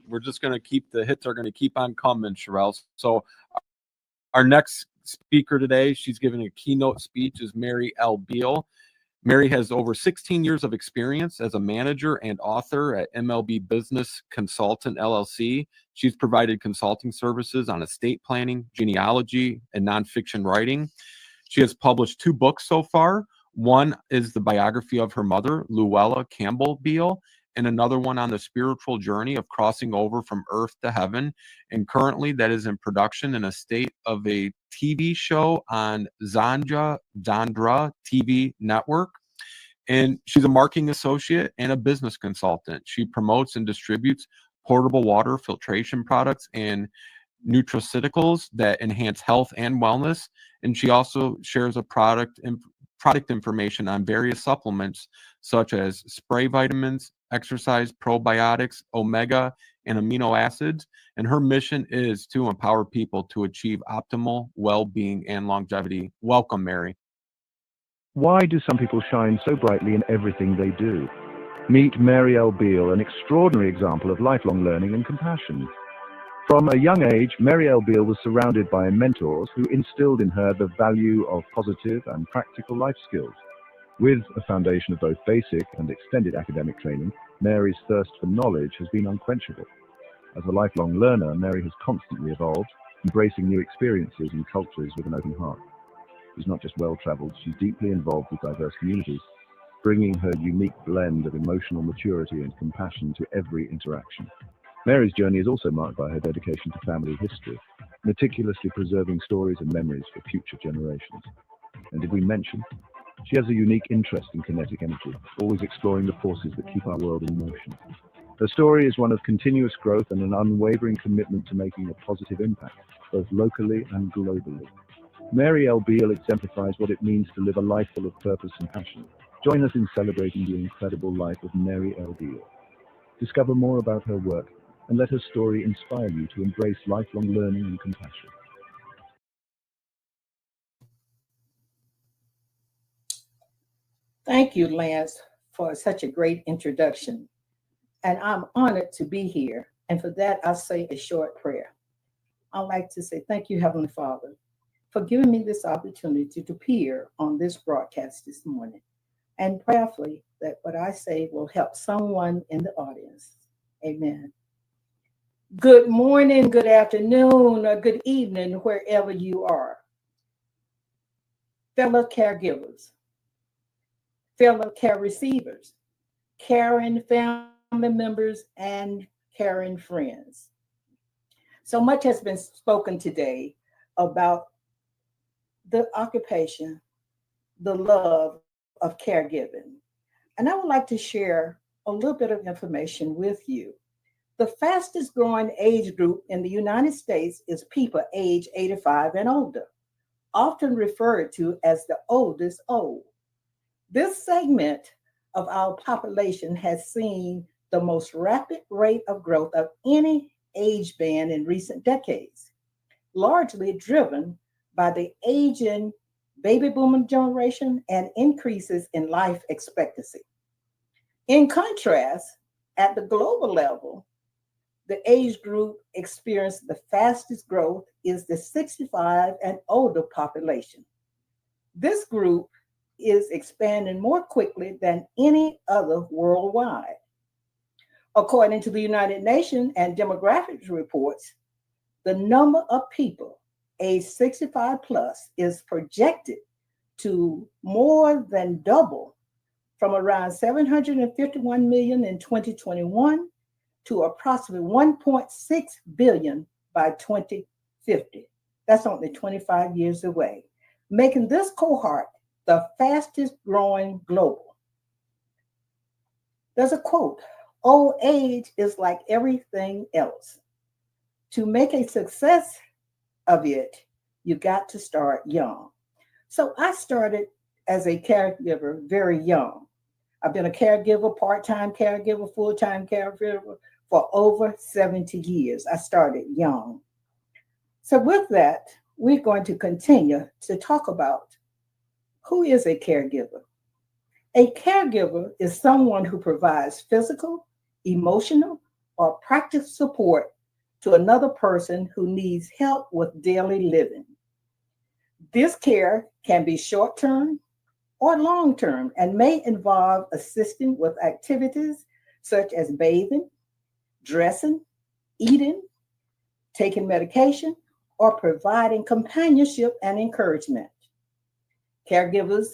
we're just going to keep the hits are going to keep on coming, Sherelle. So our next speaker today, she's giving a keynote speech, is Mary L. Beal. Mary has over 16 years of experience as a manager and author at MLB Business Consultant, LLC. She's provided consulting services on estate planning, genealogy, and nonfiction writing. She has published 2 books so far. One is the biography of her mother, Luella Campbell Beal, and another one on the spiritual journey of crossing over from earth to heaven. And currently that is in production in a state of a TV show on Zandra TV network. And she's a marketing associate and a business consultant. She promotes and distributes portable water filtration products and nutraceuticals that enhance health and wellness. And she also shares a product information on various supplements such as spray vitamins, exercise probiotics, omega and amino acids. And her mission is to empower people to achieve optimal well-being and longevity. Welcome, Mary. Why do some people shine so brightly in everything they do? Meet Mary L. Beal, an extraordinary example of lifelong learning and compassion. From a young age, Mary L. Beal was surrounded by mentors who instilled in her the value of positive and practical life skills. With a foundation of both basic and extended academic training, Mary's thirst for knowledge has been unquenchable. As a lifelong learner, Mary has constantly evolved, embracing new experiences and cultures with an open heart. She's not just well-traveled, she's deeply involved with diverse communities, bringing her unique blend of emotional maturity and compassion to every interaction. Mary's journey is also marked by her dedication to family history, meticulously preserving stories and memories for future generations. And did we mention, she has a unique interest in kinetic energy, always exploring the forces that keep our world in motion. Her story is one of continuous growth and an unwavering commitment to making a positive impact, both locally and globally. Mary L. Beal exemplifies what it means to live a life full of purpose and passion. Join us in celebrating the incredible life of Mary L. Beal. Discover more about her work and let her story inspire you to embrace lifelong learning and compassion. Thank you, Lance, for such a great introduction. And I'm honored to be here. And for that, I'll say a short prayer. I'd like to say thank you, Heavenly Father, for giving me this opportunity to appear on this broadcast this morning. And prayerfully that what I say will help someone in the audience. Amen. Good morning, good afternoon, or good evening, wherever you are. Fellow caregivers, fellow care receivers, caring family members, and caring friends. So much has been spoken today about the occupation, the love of caregiving. And I would like to share a little bit of information with you. The fastest growing age group in the United States is people age 85 and older, often referred to as the oldest old. This segment of our population has seen the most rapid rate of growth of any age band in recent decades, largely driven by the aging baby boomer generation and increases in life expectancy. In contrast, at the global level, the age group experienced the fastest growth is the 65 and older population. This group is expanding more quickly than any other worldwide. According to the United Nations and demographics reports, the number of people age 65 plus is projected to more than double from around 751 million in 2021 to approximately 1.6 billion by 2050. That's only 25 years away, making this cohort the fastest growing global. There's a quote, old age is like everything else. To make a success of it, you got to start young. So I started as a caregiver very young. I've been a caregiver, part-time caregiver, full-time caregiver for over 70 years. I started young. So with that, we're going to continue to talk about who is a caregiver. A caregiver is someone who provides physical, emotional, or practical support to another person who needs help with daily living. This care can be short-term or long-term and may involve assisting with activities such as bathing, dressing, eating, taking medication, or providing companionship and encouragement. Caregivers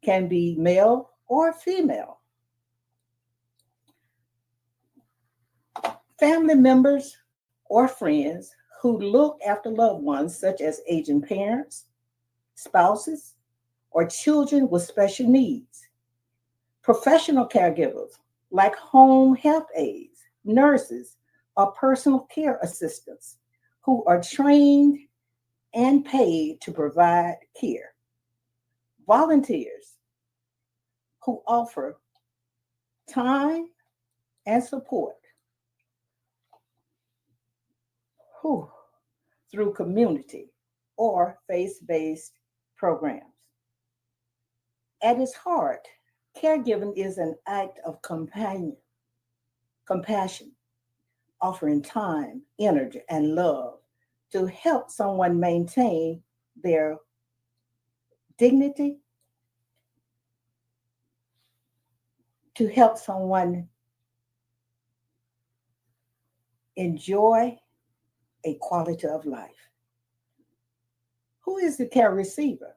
can be male or female. Family members or friends who look after loved ones, such as aging parents, spouses, or children with special needs. Professional caregivers like home health aides, nurses, or personal care assistants who are trained and paid to provide care. Volunteers who offer time and support through community or faith-based programs. At its heart, caregiving is an act of compassion, offering time, energy, and love to help someone maintain their dignity, to help someone enjoy a quality of life. Who is the care receiver?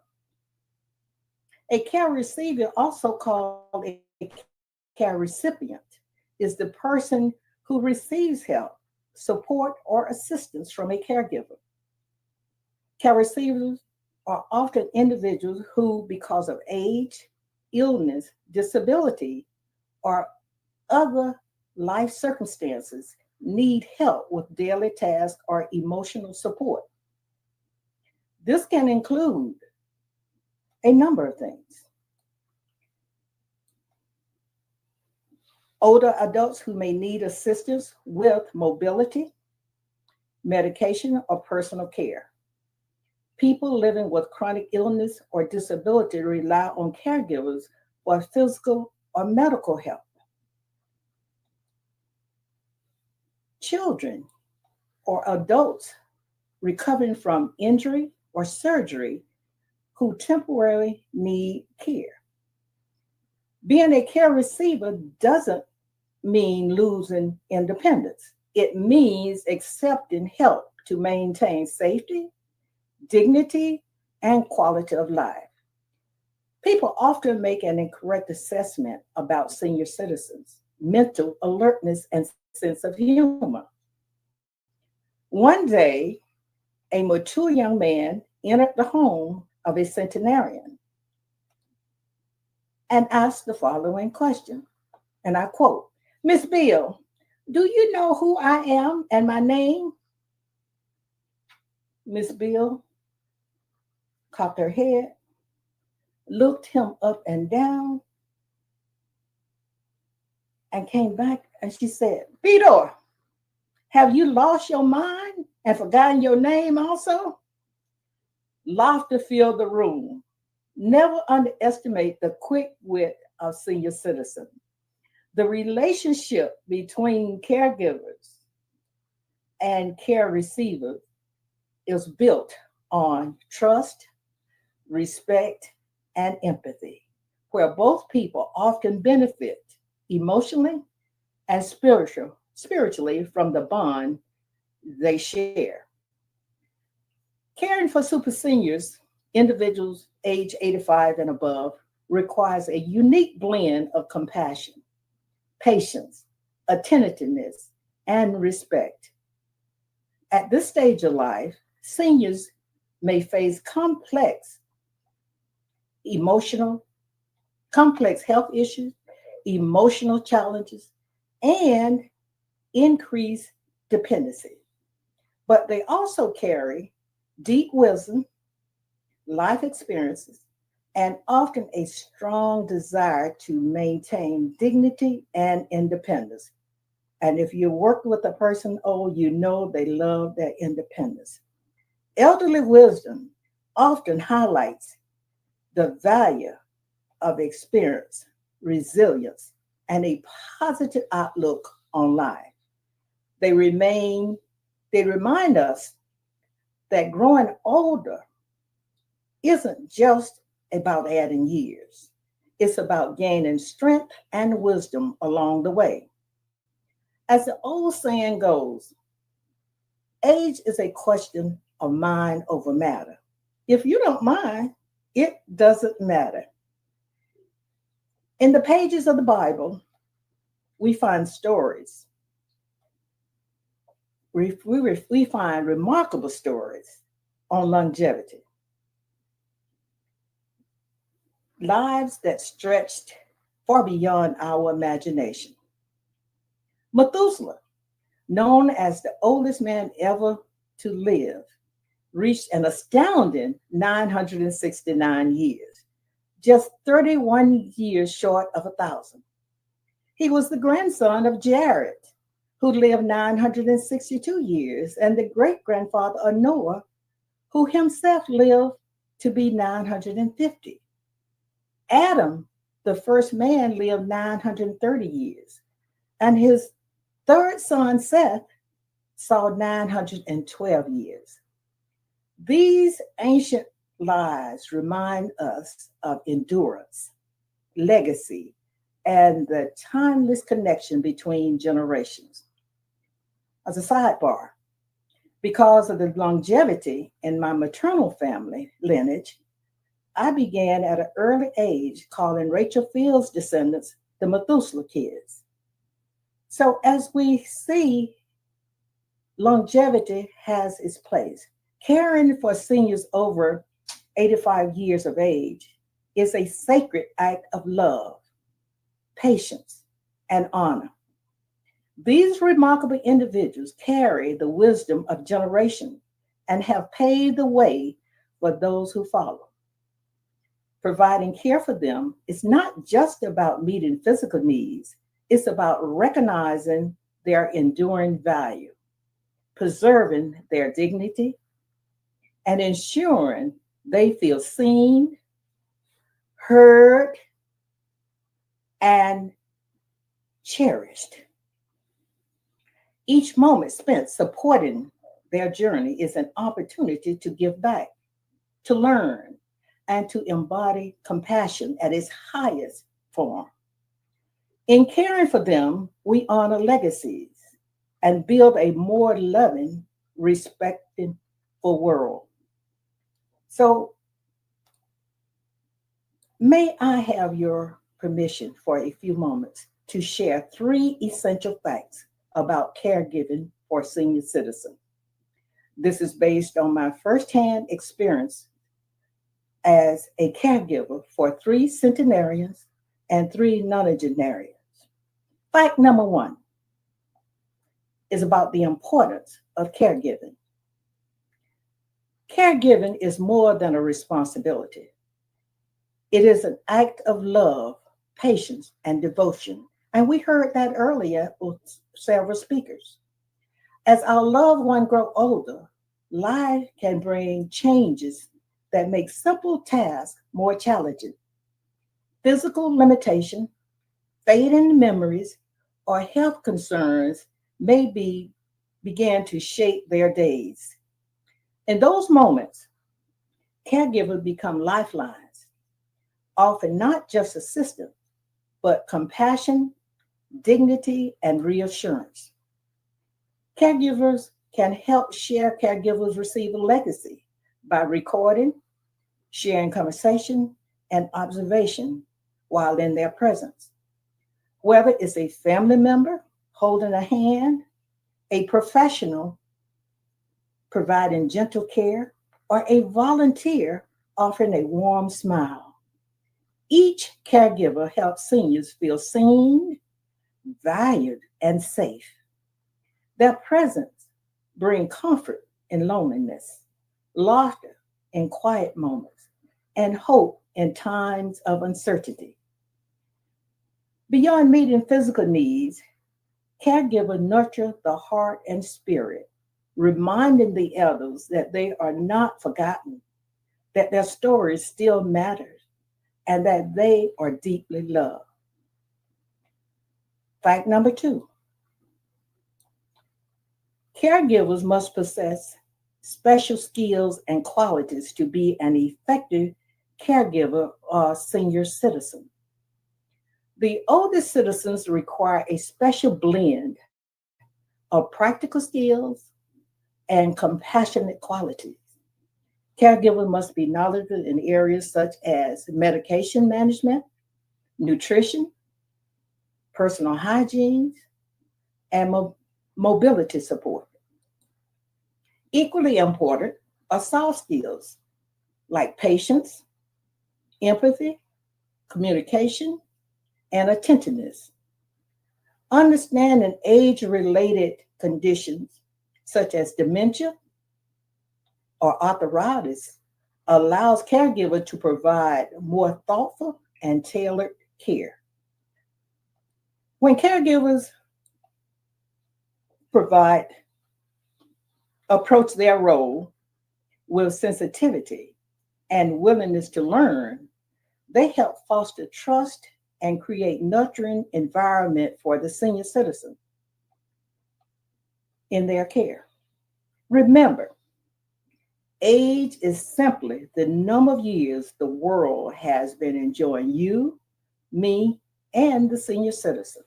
A care receiver, also called a care recipient, is the person who receives help, support, or assistance from a caregiver. Care receivers are often individuals who, because of age, illness, disability, or other life circumstances, need help with daily tasks or emotional support. This can include a number of things. Older adults who may need assistance with mobility, medication, or personal care. People living with chronic illness or disability rely on caregivers for physical or medical help. Children or adults recovering from injury or surgery who temporarily need care. Being a care receiver doesn't mean losing independence. It means accepting help to maintain safety, dignity, and quality of life. People often make an incorrect assessment about senior citizens' mental alertness and sense of humor. One day, a mature young man entered the home of a centenarian and asked the following question, and I quote, "Miss Beal, do you know who I am and my name?" Miss Beal cocked her head, looked him up and down, and came back and she said, "Beador, have you lost your mind and forgotten your name also?" Laughter filled the room. Never underestimate the quick wit of senior citizens. The relationship between caregivers and care receivers is built on trust, respect, and empathy, where both people often benefit emotionally and spiritually from the bond they share. Caring for super seniors, individuals age 85 and above, requires a unique blend of compassion, patience, attentiveness, and respect. At this stage of life, seniors may face complex health issues, emotional challenges, and increased dependency. But they also carry deep wisdom, life experiences, and often a strong desire to maintain dignity and independence. And if you work with a person old, you know they love their independence. Elderly wisdom often highlights the value of experience, resilience, and a positive outlook on life. They remind us that growing older isn't just about adding years. It's about gaining strength and wisdom along the way. As the old saying goes, age is a question of mind over matter. If you don't mind, it doesn't matter. In the pages of the Bible, we find stories. We find remarkable stories on longevity, lives that stretched far beyond our imagination. Methuselah, known as the oldest man ever to live, reached an astounding 969 years, just 31 years short of 1,000. He was the grandson of Jared, who lived 962 years, and the great-grandfather of Noah, who himself lived to be 950. Adam, the first man, lived 930 years, and his third son, Seth, saw 912 years. These ancient lives remind us of endurance, legacy, and the timeless connection between generations. As a sidebar, because of the longevity in my maternal family lineage, I began at an early age calling Rachel Field's descendants the Methuselah kids. So as we see, longevity has its place. Caring for seniors over 85 years of age is a sacred act of love, patience, and honor. These remarkable individuals carry the wisdom of generations and have paved the way for those who follow. Providing care for them is not just about meeting physical needs, it's about recognizing their enduring value, preserving their dignity, and ensuring they feel seen, heard, and cherished. Each moment spent supporting their journey is an opportunity to give back, to learn, and to embody compassion at its highest form. In caring for them, we honor legacies and build a more loving, respectful world. So, may I have your permission for a few moments to share 3 essential facts about caregiving for senior citizens. This is based on my firsthand experience as a caregiver for 3 centenarians and 3 nonagenarians. Fact number 1 is about the importance of caregiving. Caregiving is more than a responsibility. It is an act of love, patience, and devotion. And we heard that earlier with several speakers. As our loved one grow older, life can bring changes that make simple tasks more challenging. Physical limitation, fading memories, or health concerns may begin to shape their days. In those moments, caregivers become lifelines, often not just assistance, but compassion, dignity, and reassurance. Caregivers can help share caregivers receive a legacy by recording, sharing conversation, and observation while in their presence. Whether it's a family member holding a hand, a professional providing gentle care, or a volunteer offering a warm smile. Each caregiver helps seniors feel seen, valued, and safe. Their presence brings comfort in loneliness, laughter in quiet moments, and hope in times of uncertainty. Beyond meeting physical needs, caregivers nurture the heart and spirit, reminding the elders that they are not forgotten, that their story still matters, and that they are deeply loved. Fact number 2. Caregivers must possess special skills and qualities to be an effective caregiver or senior citizen. The oldest citizens require a special blend of practical skills and compassionate qualities. Caregivers must be knowledgeable in areas such as medication management, nutrition, personal hygiene, and mobility support. Equally important are soft skills like patience, empathy, communication, and attentiveness. Understanding age-related conditions such as dementia or arthritis allows caregivers to provide more thoughtful and tailored care. When caregivers provide approach their role with sensitivity and willingness to learn, they help foster trust and create nurturing environment for the senior citizen in their care. Remember, age is simply the number of years the world has been enjoying you, me, and the senior citizen.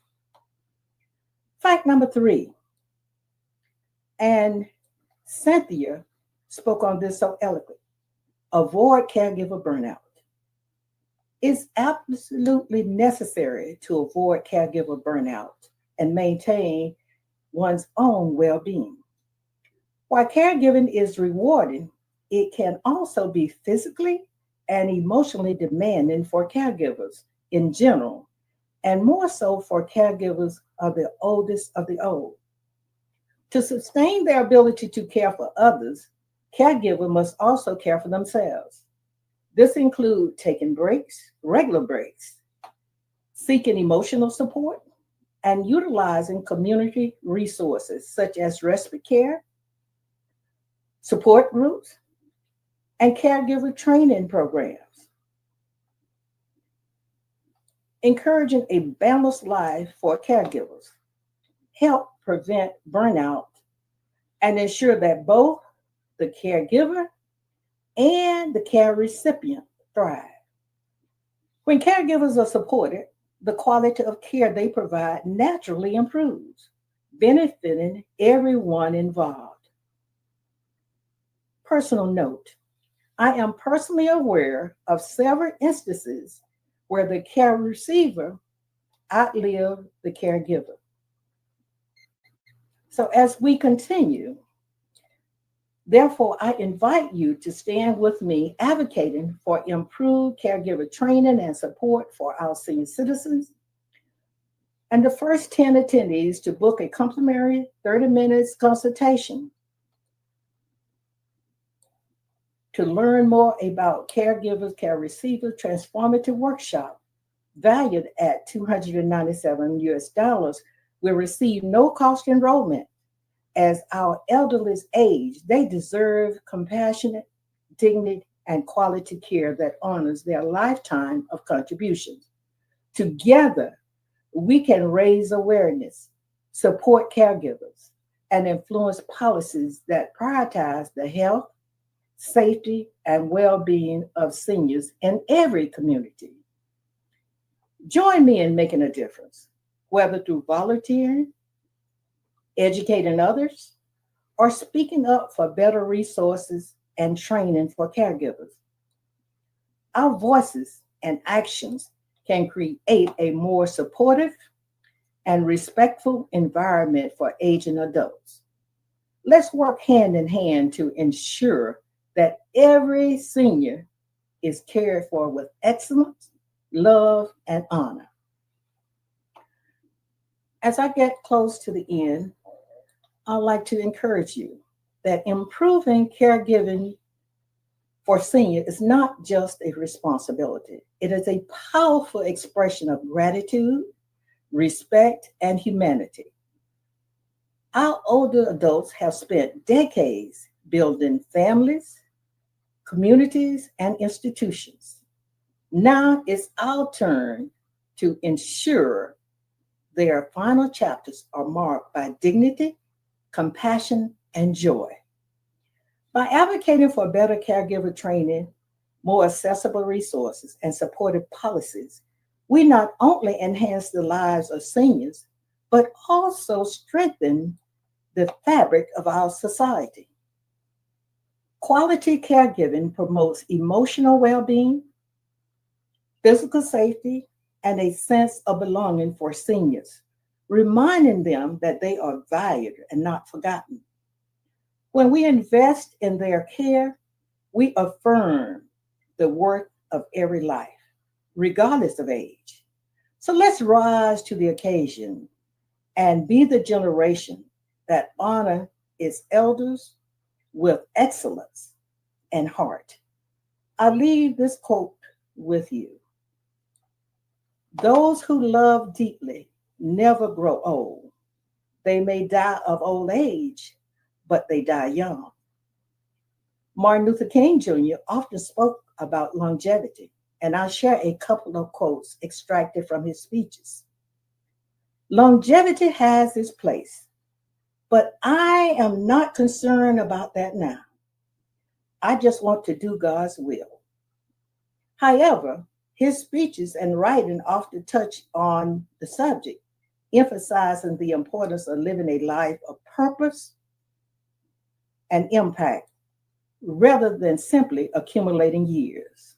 Fact number 3, and Cynthia spoke on this so eloquently: avoid caregiver burnout. It's absolutely necessary to avoid caregiver burnout and maintain one's own well-being. While caregiving is rewarding, it can also be physically and emotionally demanding for caregivers in general, and more so for caregivers of the oldest of the old. To sustain their ability to care for others, caregivers must also care for themselves. This includes taking breaks, regular breaks, seeking emotional support, and utilizing community resources such as respite care, support groups, and caregiver training programs. Encouraging a balanced life for caregivers help prevent burnout and ensure that both the caregiver and the care recipient thrive. When caregivers are supported, the quality of care they provide naturally improves, benefiting everyone involved. Personal note: I am personally aware of several instances where the care receiver outlived the caregiver. So as we continue, therefore, I invite you to stand with me advocating for improved caregiver training and support for our senior citizens. And the first 10 attendees to book a complimentary 30 minutes consultation to learn more about caregivers, care receivers, transformative workshop valued at $297 US will receive no cost enrollment. As our elderly's age, they deserve compassionate, dignity, and quality care that honors their lifetime of contributions. Together, we can raise awareness, support caregivers, and influence policies that prioritize the health, safety, and well-being of seniors in every community. Join me in making a difference, whether through volunteering, educating others, or speaking up for better resources and training for caregivers. Our voices and actions can create a more supportive and respectful environment for aging adults. Let's work hand in hand to ensure that every senior is cared for with excellence, love, and honor. As I get close to the end, I'd like to encourage you that improving caregiving for seniors is not just a responsibility. It is a powerful expression of gratitude, respect, and humanity. Our older adults have spent decades building families, communities, and institutions. Now it's our turn to ensure their final chapters are marked by dignity, compassion, and joy. By advocating for better caregiver training, more accessible resources, and supportive policies, we not only enhance the lives of seniors, but also strengthen the fabric of our society. Quality caregiving promotes emotional well-being, physical safety, and a sense of belonging for seniors, reminding them that they are valued and not forgotten. When we invest in their care, we affirm the worth of every life, regardless of age. So let's rise to the occasion and be the generation that honor its elders with excellence and heart. I leave this quote with you. Those who love deeply never grow old. They may die of old age, but they die young. Martin Luther King Jr. often spoke about longevity, and I'll share a couple of quotes extracted from his speeches. Longevity has its place, but I am not concerned about that now. I just want to do God's will. However, his speeches and writing often touch on the subject, emphasizing the importance of living a life of purpose and impact rather than simply accumulating years.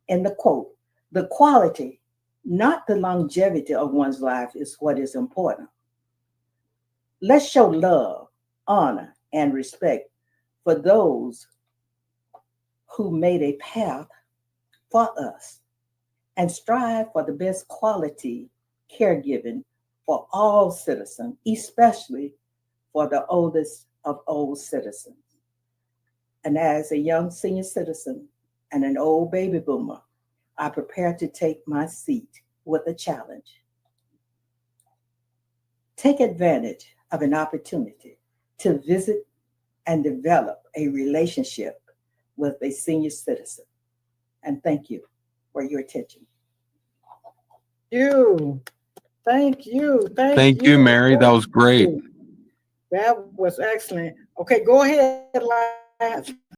In the quote, the quality, not the longevity of one's life is what is important. Let's show love, honor, and respect for those who made a path for us and strive for the best quality caregiving for all citizens, especially for the oldest of old citizens. And as a young senior citizen and an old baby boomer, I prepare to take my seat with a challenge. Take advantage of an opportunity to visit and develop a relationship with a senior citizen. And thank you for your attention. Thank you. Thank you, Mary. That was great. That was excellent. Okay, go ahead, Lance.